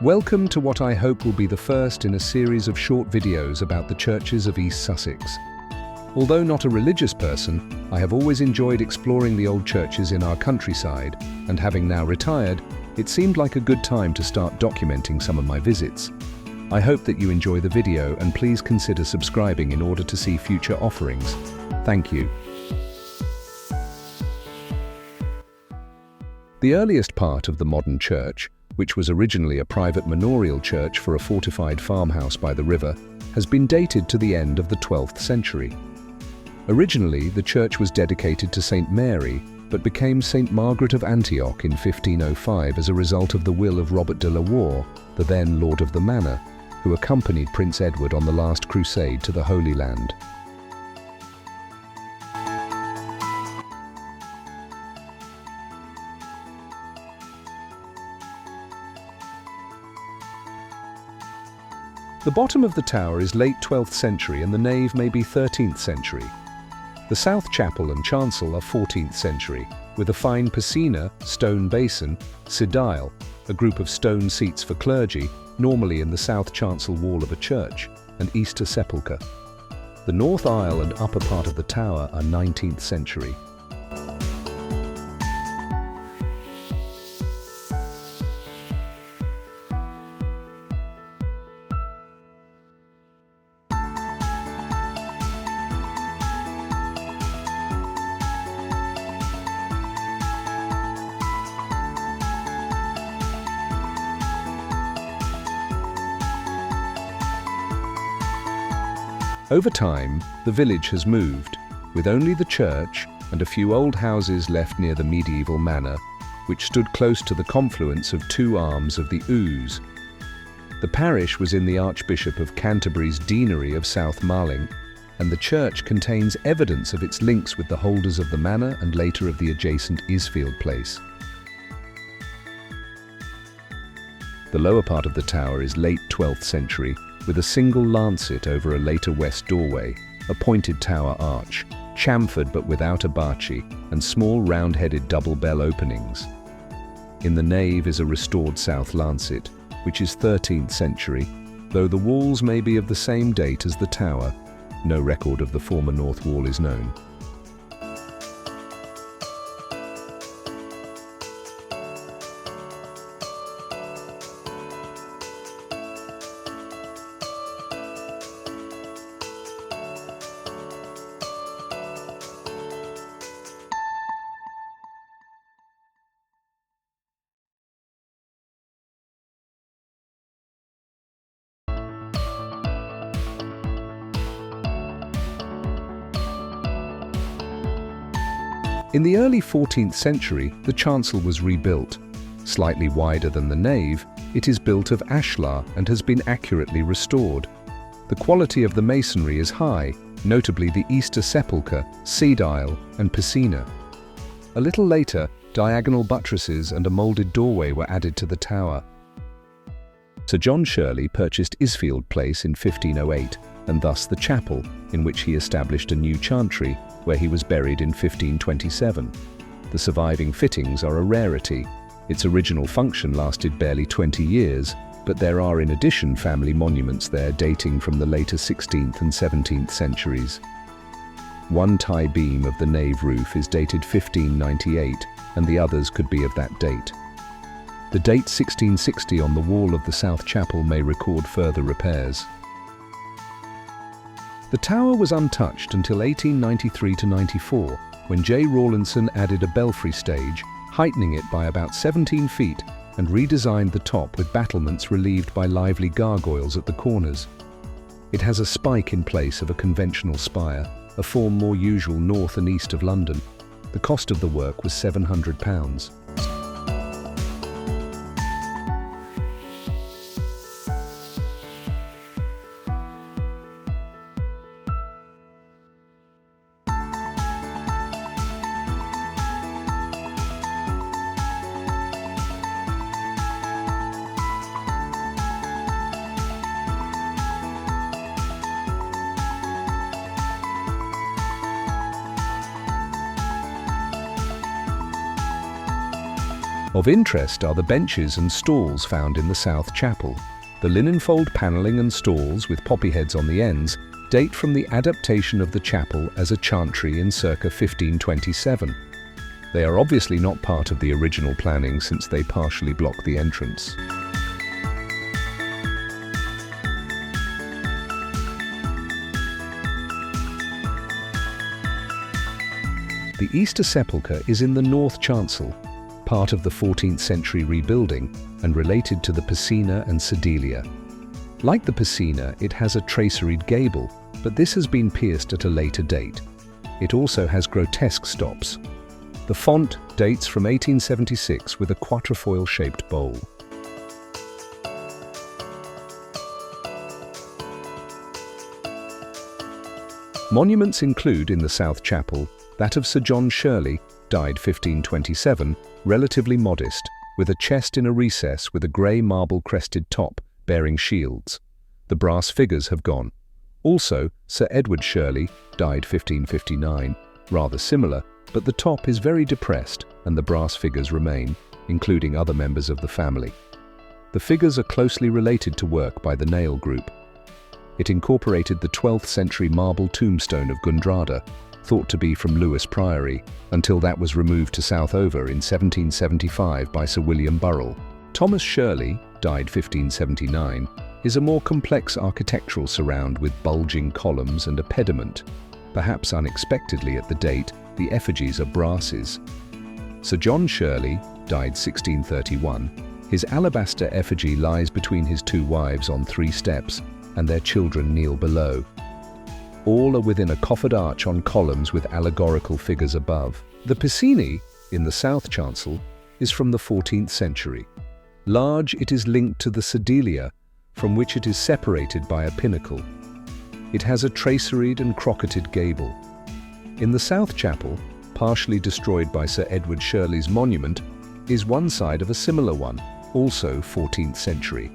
Welcome to what I hope will be the first in a series of short videos about the churches of East Sussex. Although not a religious person, I have always enjoyed exploring the old churches in our countryside, and having now retired, it seemed like a good time to start documenting some of my visits. I hope that you enjoy the video and please consider subscribing in order to see future offerings. Thank you. The earliest part of the modern church, which was originally a private manorial church for a fortified farmhouse by the river, has been dated to the end of the 12th century. Originally, the church was dedicated to St Mary, but became St Margaret of Antioch in 1505 as a result of the will of Robert de la Warre, the then Lord of the Manor, who accompanied Prince Edward on the last crusade to the Holy Land. The bottom of the tower is late 12th century and the nave may be 13th century. The south chapel and chancel are 14th century, with a fine piscina, stone basin, sedile, a group of stone seats for clergy, normally in the south chancel wall of a church, and Easter sepulchre. The north aisle and upper part of the tower are 19th century. Over time, the village has moved, with only the church and a few old houses left near the medieval manor, which stood close to the confluence of two arms of the Ouse. The parish was in the Archbishop of Canterbury's deanery of South Marling, and the church contains evidence of its links with the holders of the manor and later of the adjacent Isfield place. The lower part of the tower is late 12th century, with a single lancet over a later west doorway, a pointed tower arch, chamfered but without a barchi, and small round-headed double bell openings. In the nave is a restored south lancet, which is 13th century, though the walls may be of the same date as the tower. No record of the former north wall is known. In the early 14th century, the chancel was rebuilt. Slightly wider than the nave, it is built of ashlar and has been accurately restored. The quality of the masonry is high, notably the Easter sepulchre, sedile, and piscina. A little later, diagonal buttresses and a moulded doorway were added to the tower. Sir John Shirley purchased Isfield Place in 1508, and thus the chapel, in which he established a new chantry, where he was buried in 1527. The surviving fittings are a rarity. Its original function lasted barely 20 years, but there are in addition family monuments there dating from the later 16th and 17th centuries. One tie beam of the nave roof is dated 1598, and the others could be of that date. The date 1660 on the wall of the south chapel may record further repairs. The tower was untouched until 1893–94, when J. Rawlinson added a belfry stage, heightening it by about 17 feet, and redesigned the top with battlements relieved by lively gargoyles at the corners. It has a spike in place of a conventional spire, a form more usual north and east of London. The cost of the work was £700. Of interest are the benches and stalls found in the south chapel. The linen-fold panelling and stalls with poppy heads on the ends date from the adaptation of the chapel as a chantry in circa 1527. They are obviously not part of the original planning since they partially block the entrance. The Easter Sepulchre is in the north chancel, part of the 14th century rebuilding and related to the piscina and sedilia. Like the piscina, it has a traceried gable, but this has been pierced at a later date. It also has grotesque stops. The font dates from 1876 with a quatrefoil-shaped bowl. Monuments include in the South Chapel that of Sir John Shirley, died 1527, relatively modest, with a chest in a recess with a grey marble-crested top bearing shields. The brass figures have gone. Also, Sir Edward Shirley, died 1559, rather similar, but the top is very depressed and the brass figures remain, including other members of the family. The figures are closely related to work by the Nail Group. It incorporated the 12th century marble tombstone of Gundrada, thought to be from Lewes Priory, until that was removed to Southover in 1775 by Sir William Burrell. Thomas Shirley, died 1579, is a more complex architectural surround with bulging columns and a pediment. Perhaps unexpectedly at the date, the effigies are brasses. Sir John Shirley, died 1631, his alabaster effigy lies between his two wives on 3 steps, and their children kneel below. All are within a coffered arch on columns with allegorical figures above. The piscine, in the south chancel, is from the 14th century. Large, it is linked to the sedilia, from which it is separated by a pinnacle. It has a traceried and crocketed gable. In the south chapel, partially destroyed by Sir Edward Shirley's monument, is one side of a similar one, also 14th century.